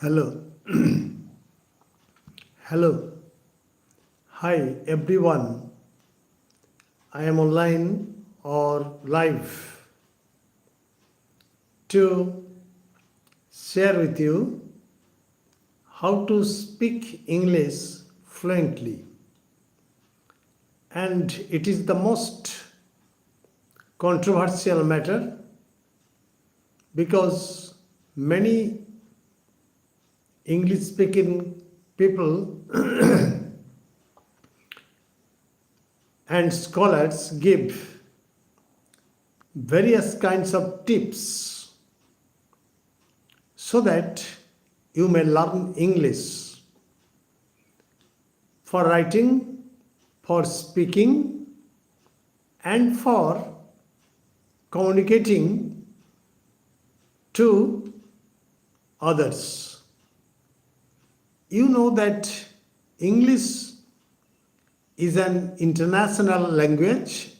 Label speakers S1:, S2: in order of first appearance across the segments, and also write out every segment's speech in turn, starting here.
S1: Hello, hello, hi everyone. I am online or live to share with you how to speak English fluently. And it is the most controversial matter because many English speaking people and scholars give various kinds of tips so that you may learn English for writing, for speaking, and for communicating to others. You know that English is an international language,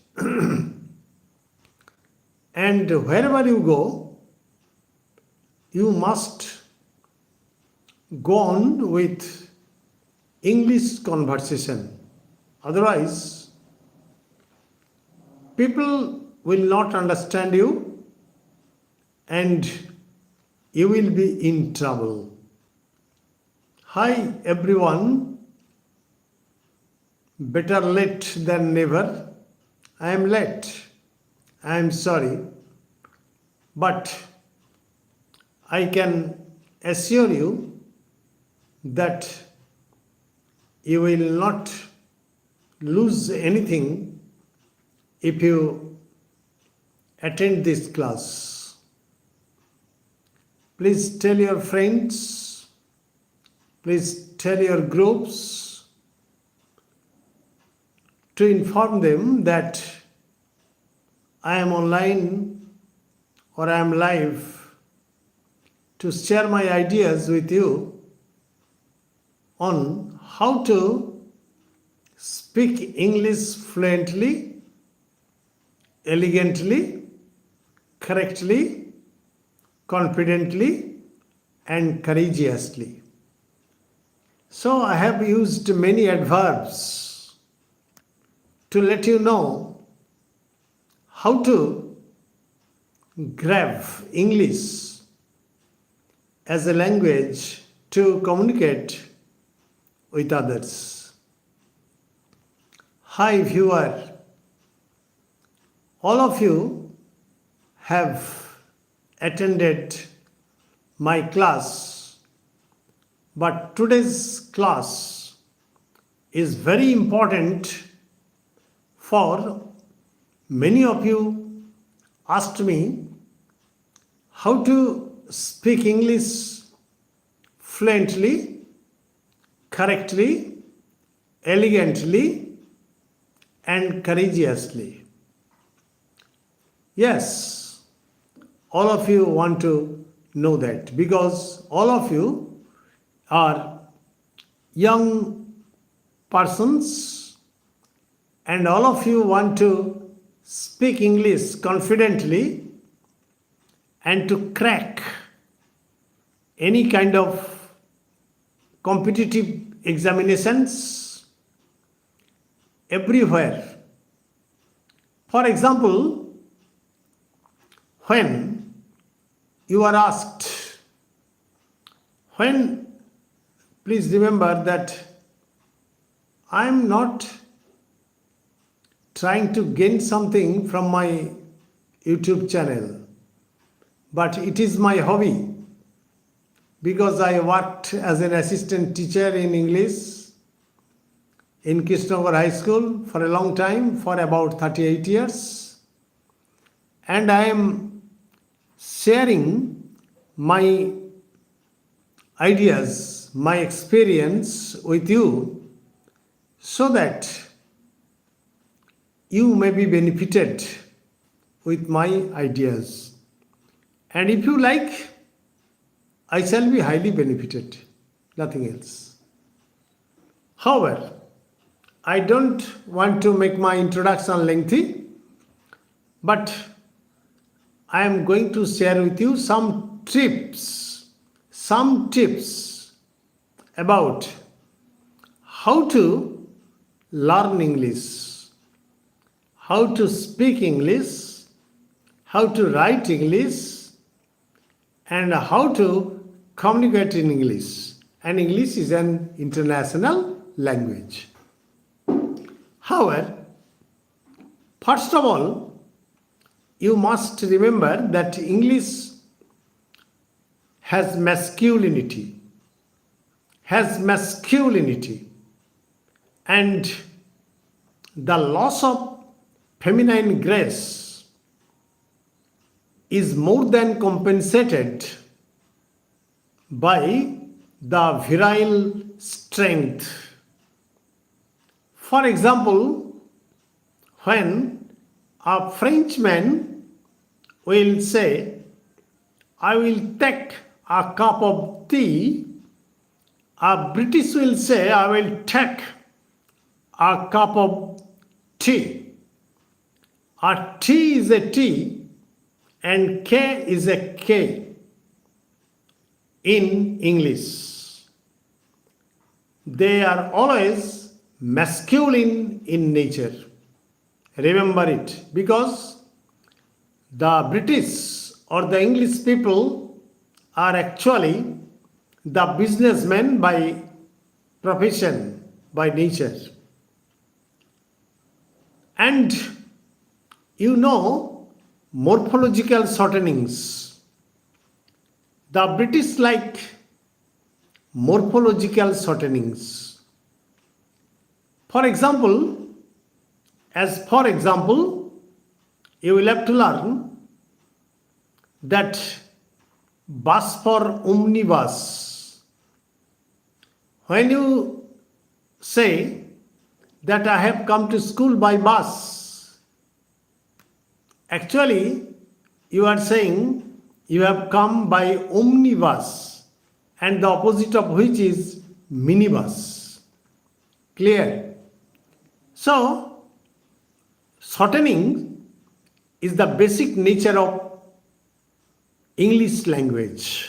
S1: and wherever you go, you must go on with English conversation. Otherwise, people will not understand you and you will be in trouble. Hi everyone, better late than never. I am late. I am sorry. But I can assure you that you will not lose anything if you attend this class. Please tell your friends, please tell your groups to inform them that I am online or I am live to share my ideas with you on how to speak English fluently, elegantly, correctly, confidently, and courageously. So I have used many adverbs to let you know how to grab English as a language to communicate with others. Hi viewer, all of you have attended my class, but today's class is very important for many of you asked me how to speak English fluently, correctly, elegantly, and courageously. Yes, all of you want to know that because all of you are young persons and all of you want to speak English confidently and to crack any kind of competitive examinations everywhere. For example, when you are asked, please remember that I am not trying to gain something from my YouTube channel, but it is my hobby because I worked as an assistant teacher in English in Krishnagar High School for a long time, for about 38 years. And I am sharing my ideas, my experience with you so that you may be benefited with my ideas. And if you like, I shall be highly benefited, nothing else. However, I don't want to make my introduction lengthy, but I am going to share with you some tips, some tips about how to learn English, how to speak English, how to write English, and how to communicate in English. And English is an international language. However, first of all, you must remember that English has masculinity, and the loss of feminine grace is more than compensated by the virile strength. For example, when a Frenchman will say, I will take a cup of tea, a British will say, I will take a cup of tea. A T is a T and K is a K in English. They are always masculine in nature. Remember it, because the British or the English people are actually the businessmen by profession, by nature. And you know morphological shortenings. The British like morphological shortenings. For example, you will have to learn that bus for omnibus. When you say that I have come to school by bus, actually you are saying you have come by omnibus, and the opposite of which is minibus. Clear? So, shortening is the basic nature of English language.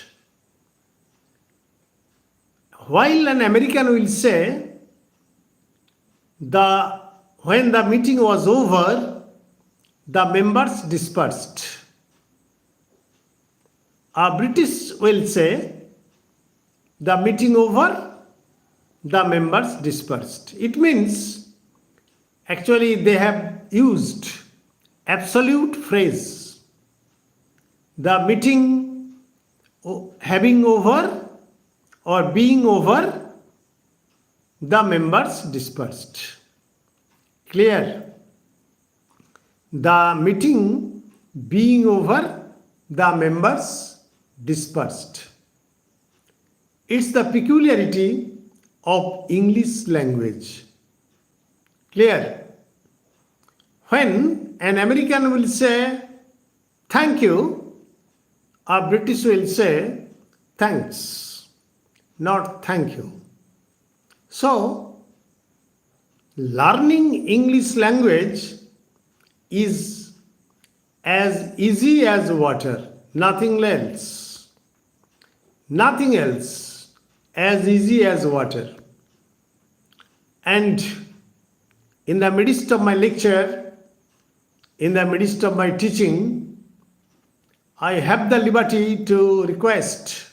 S1: While an American will say, when the meeting was over, the members dispersed. A British will say, the meeting over, the members dispersed. It means actually they have used absolute phrase. The meeting having over or being over, the members dispersed. Clear? The meeting being over, the members dispersed. It's the peculiarity of English language. Clear? When an American will say thank you, a British will say thanks, not thank you. So, learning English language is as easy as water, nothing else. Nothing else, as easy as water. And in the midst of my lecture, in the midst of my teaching, I have the liberty to request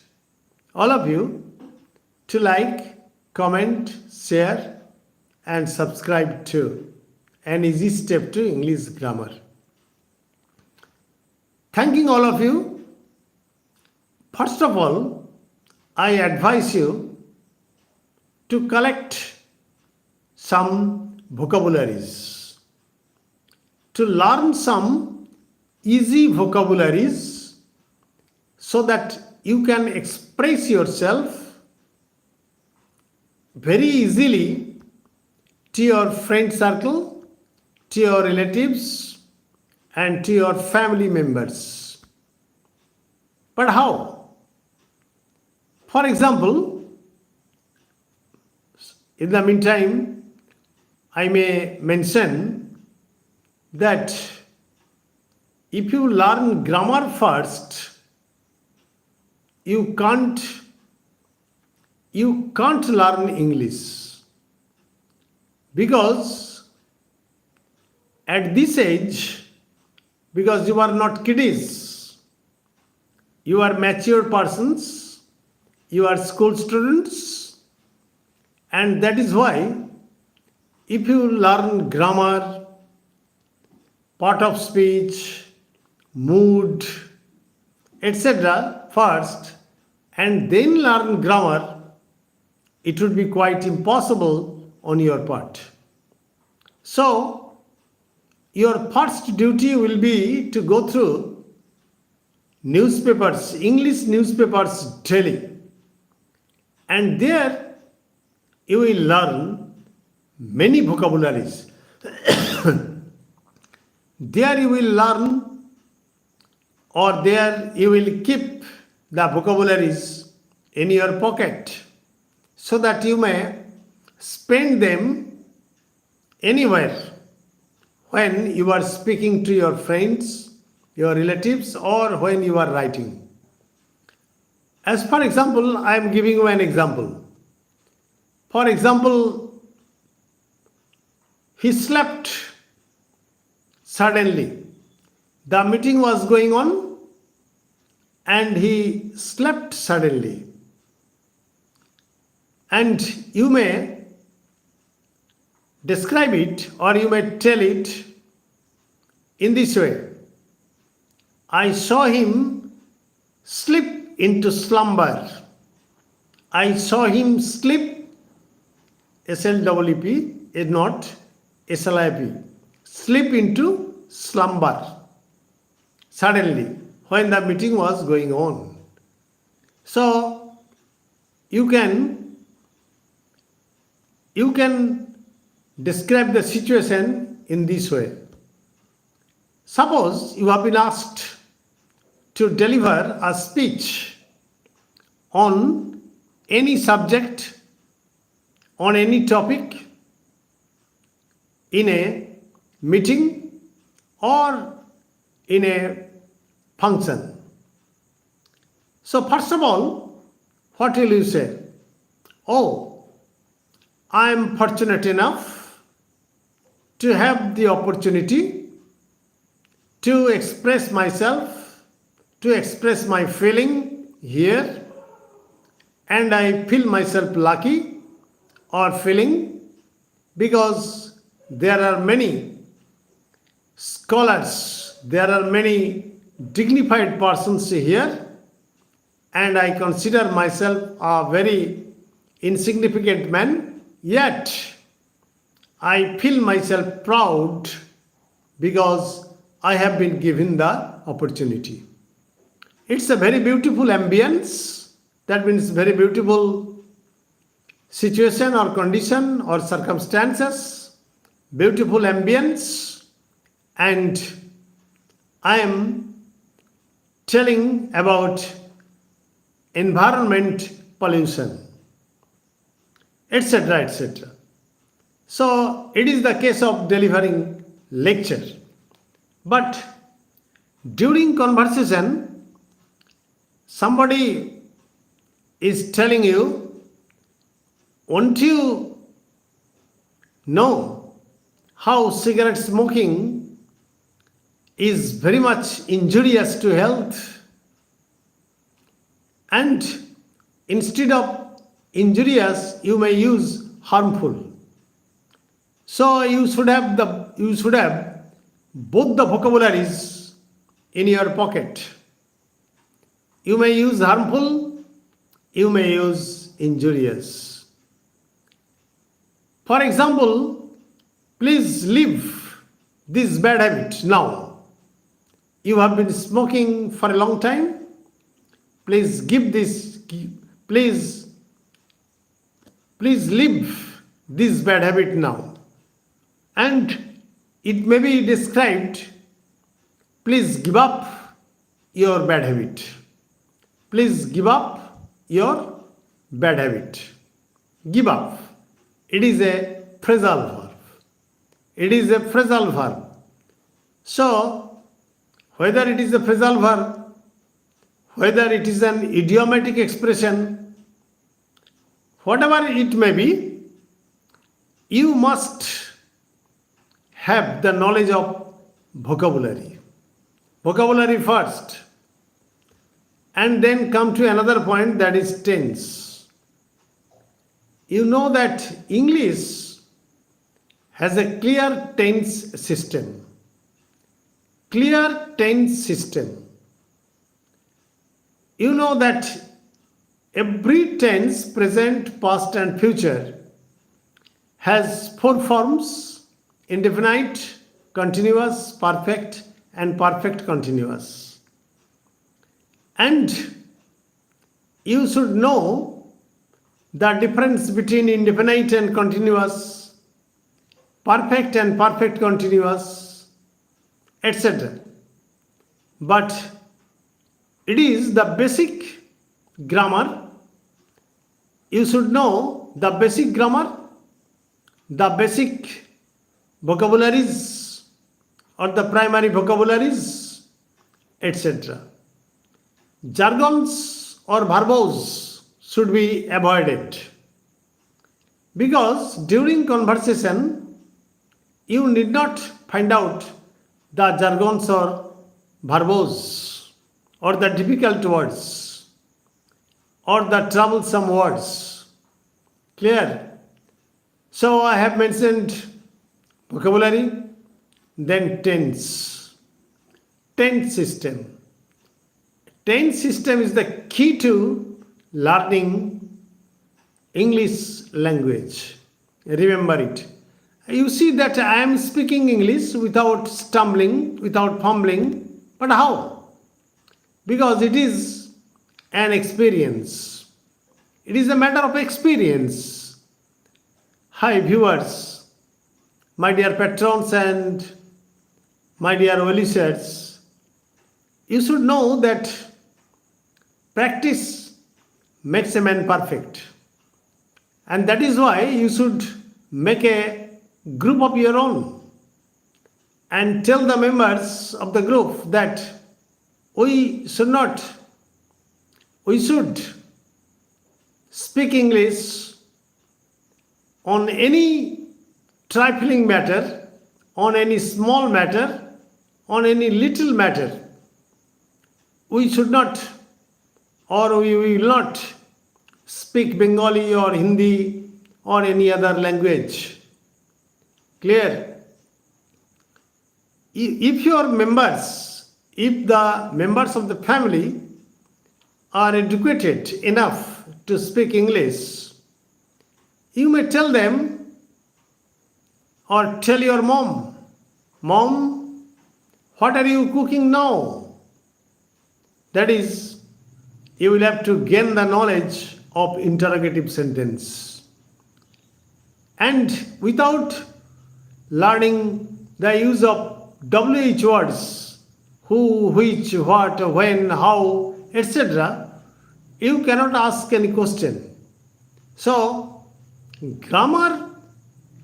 S1: all of you to like, comment, share, and subscribe to An Easy Step to English Grammar. Thanking all of you. First of all, I advise you to collect some vocabularies, to learn some easy vocabularies so that you can express yourself very easily to your friend circle, to your relatives, and to your family members. But how? For example, in the meantime, I may mention that if you learn grammar first, you can't you can't learn English because at this age, because you are not kiddies, you are mature persons, you are school students, and that is why if you learn grammar, part of speech, mood, etc. first and then learn grammar, it would be quite impossible on your part. So, your first duty will be to go through newspapers, English newspapers daily, and there you will learn many vocabularies. There you will learn, or there you will keep the vocabularies in your pocket so that you may spend them anywhere when you are speaking to your friends, your relatives, or when you are writing. As for example, I am giving you an example. For example, he slept suddenly. The meeting was going on and he slept suddenly. And you may describe it or you may tell it in this way. I saw him slip into slumber. I saw him slip, S-L-E-P, not S-L-I-P, slip into slumber suddenly when the meeting was going on. So you can describe the situation in this way. Suppose you have been asked to deliver a speech on any subject, on any topic, in a meeting or in a function. So first of all, what will you say? Oh, I am fortunate enough to have the opportunity to express myself, to express my feeling here, and I feel myself lucky or feeling because there are many scholars, there are many dignified persons here, and I consider myself a very insignificant man, yet I feel myself proud because I have been given the opportunity. It's a very beautiful ambience, that means very beautiful situation or condition or circumstances, beautiful ambience, and I am telling about environment pollution, etc., etc. So it is the case of delivering lecture. But during conversation, somebody is telling you, won't you know how cigarette smoking is very much injurious to health? And instead of injurious, you may use harmful. So you should have both the vocabularies in your pocket. You may use harmful, you may use injurious. For example, please leave this bad habit now. You have been smoking for a long time. Please leave this bad habit now. And it may be described, please give up your bad habit. Please give up your bad habit. Give up. It is a phrasal verb. It is a phrasal verb. So, whether it is a phrasal verb, whether it is an idiomatic expression, whatever it may be, you must have the knowledge of vocabulary. Vocabulary first, and then come to another point, that is tense. You know that English has a clear tense system. Clear tense system. You know that every tense, present, past, and future, has four forms: indefinite, continuous, perfect, and perfect continuous. And you should know the difference between indefinite and continuous, perfect and perfect continuous, etc. But it is the basic grammar. You should know the basic grammar, the basic vocabularies or the primary vocabularies, etc. Jargons or verbose should be avoided, because during conversation you need not find out the jargons or verbose or the difficult words or the troublesome words. Clear? So I have mentioned vocabulary, then tense. Tense system. Tense system is the key to learning English language. Remember it. You see that I am speaking English without stumbling, without fumbling. But how? Because it is an experience. It is a matter of experience. Hi viewers, my dear patrons and my dear well-wishers, you should know that practice makes a man perfect. And that is why you should make a group of your own and tell the members of the group that we should speak English on any trifling matter, on any small matter, on any little matter. We should not, or we will not speak Bengali or Hindi or any other language. Clear? If the members of the family are educated enough to speak English, you may tell them or tell your mom, "Mom, what are you cooking now?" That is, you will have to gain the knowledge of interrogative sentence. And without learning the use of WH words, who, which, what, when, how, etc., you cannot ask any question. So, grammar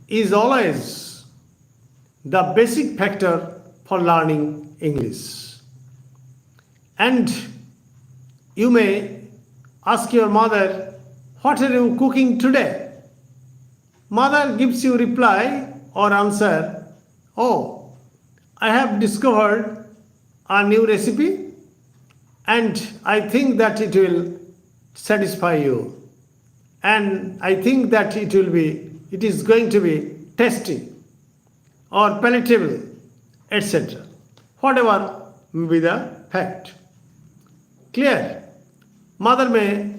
S1: is always the basic factor for learning English. And you may ask your mother, "What are you cooking today?" Mother gives you reply or answer, "Oh, I have discovered a new recipe and I think that it will satisfy you. And I think that it is going to be tasty or palatable, etc." Whatever may be the fact. Clear? Mother may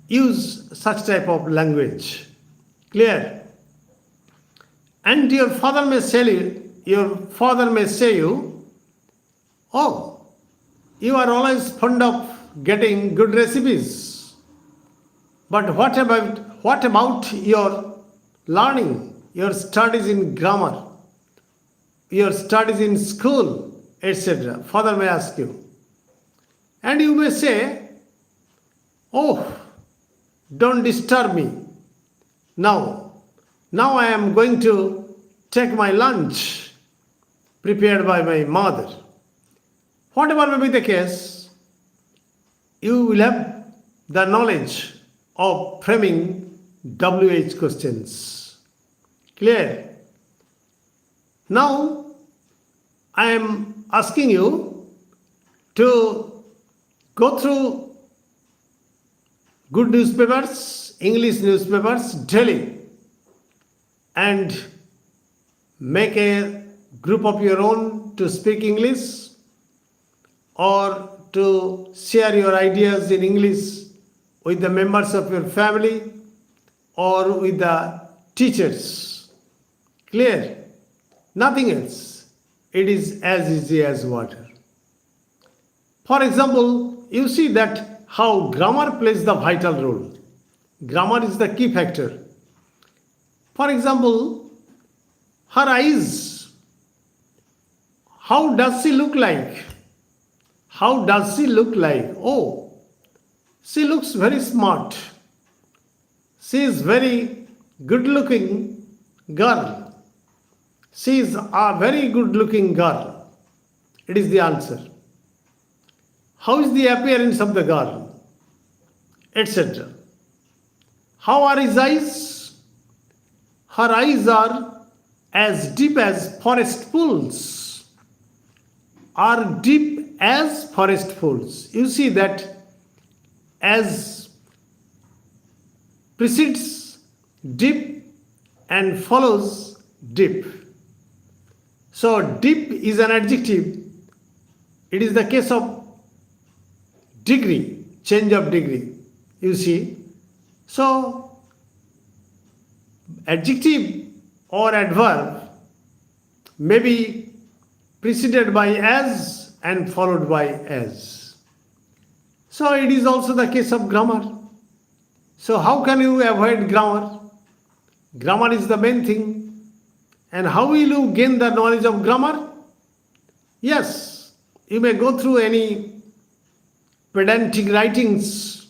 S1: use such type of language. Clear? And your father may say you, "Oh, you are always fond of getting good recipes. But what about your learning, your studies in grammar, your studies in school, etc.?" Father may ask you. And you may say, "Oh, don't disturb me. Now I am going to take my lunch prepared by my mother." Whatever may be the case, you will have the knowledge of framing WH questions. Clear? Now, I am asking you to go through good newspapers, English newspapers daily, and make a group of your own to speak English or to share your ideas in English with the members of your family or with the teachers. Clear? Nothing else. It is as easy as water. For example, you see that how grammar plays the vital role. Grammar is the key factor. For example, her eyes. How does she look like? How does she look like? Oh, she looks very smart. She is very good looking girl. She is a very good looking girl. It is the answer. How is the appearance of the girl? Etc. How are his eyes? Her eyes are as deep as forest pools. Are deep as forest pools. You see that as precedes deep and follows deep. So deep is an adjective. It is the case of degree, change of degree. You see. So adjective or adverb may be preceded by as and followed by as. So it is also the case of grammar. So how can you avoid grammar? Grammar is the main thing. And how will you gain the knowledge of grammar? Yes, you may go through any pedantic writings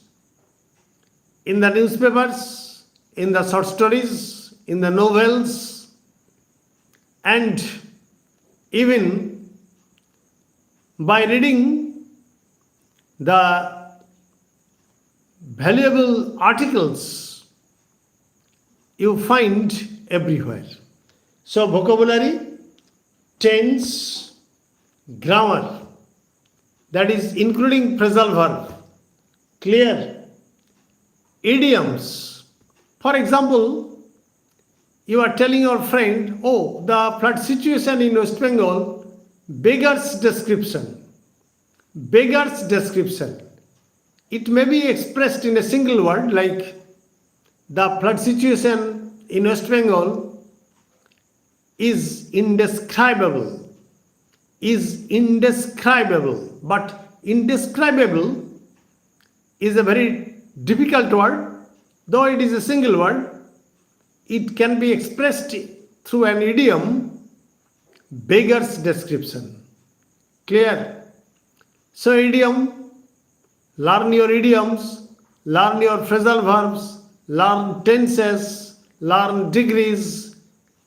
S1: in the newspapers, in the short stories, in the novels, and even by reading the valuable articles you find everywhere. So vocabulary, tense, grammar, that is including phrasal verb, clear, idioms. For example, you are telling your friend, oh, the flood situation in West Bengal beggars description. Beggars description. It may be expressed in a single word like the flood situation in West Bengal is indescribable. Is indescribable. But indescribable is a very difficult word. Though it is a single word, it can be expressed through an idiom, beggar's description. Clear? So idiom, learn your idioms, learn your phrasal verbs, learn tenses, learn degrees,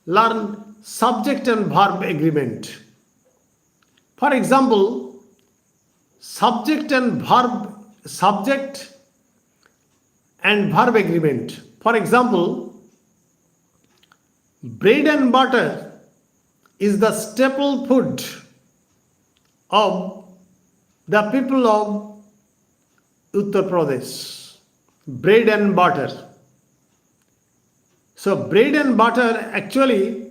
S1: learn subject and verb agreement. For example, subject and verb agreement. For example, bread and butter is the staple food of the people of Uttar Pradesh. Bread and butter. So bread and butter actually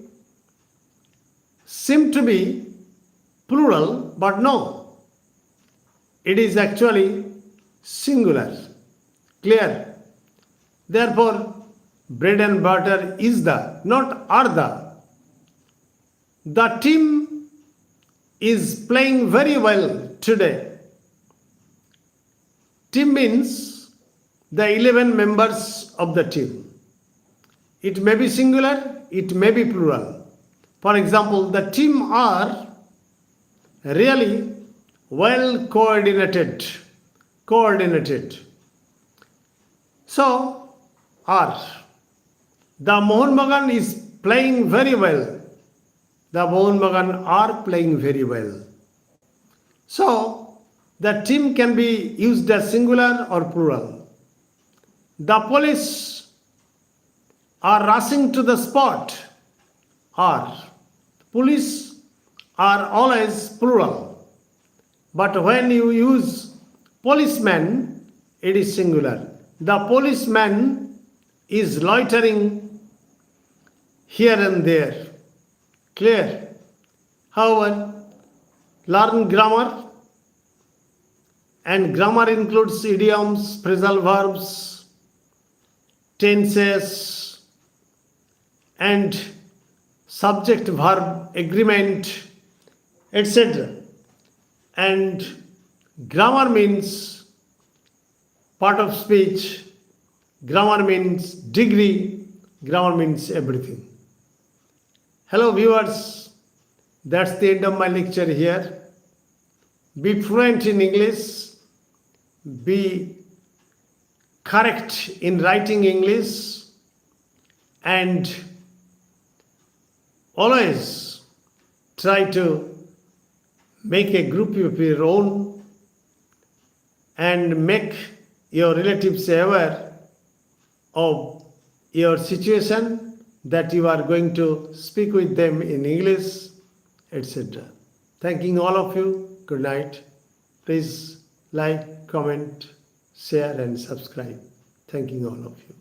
S1: seem to be plural, but no. It is actually singular. Clear? Therefore, bread and butter is the, not are the. The team is playing very well today. Team means the 11 members of the team. It may be singular, it may be plural. For example, the team are really well coordinated. So, are. The Mohun Bagan is playing very well. The Mohun Bagan are playing very well. So, the team can be used as singular or plural. The police are rushing to the spot, or police are always plural. But when you use policeman, it is singular. The policeman is loitering here and there. Clear? However, learn grammar, and grammar includes idioms, phrasal verbs, tenses, and subject verb agreement, etc. And grammar means part of speech, grammar means degree, grammar means everything. Hello viewers, that's the end of my lecture here. Be fluent in English, be correct in writing English, and always try to make a group of your own and make your relatives aware of your situation, that you are going to speak with them in English, etc. Thanking all of you. Good night. Please like, comment, share and subscribe. Thanking all of you.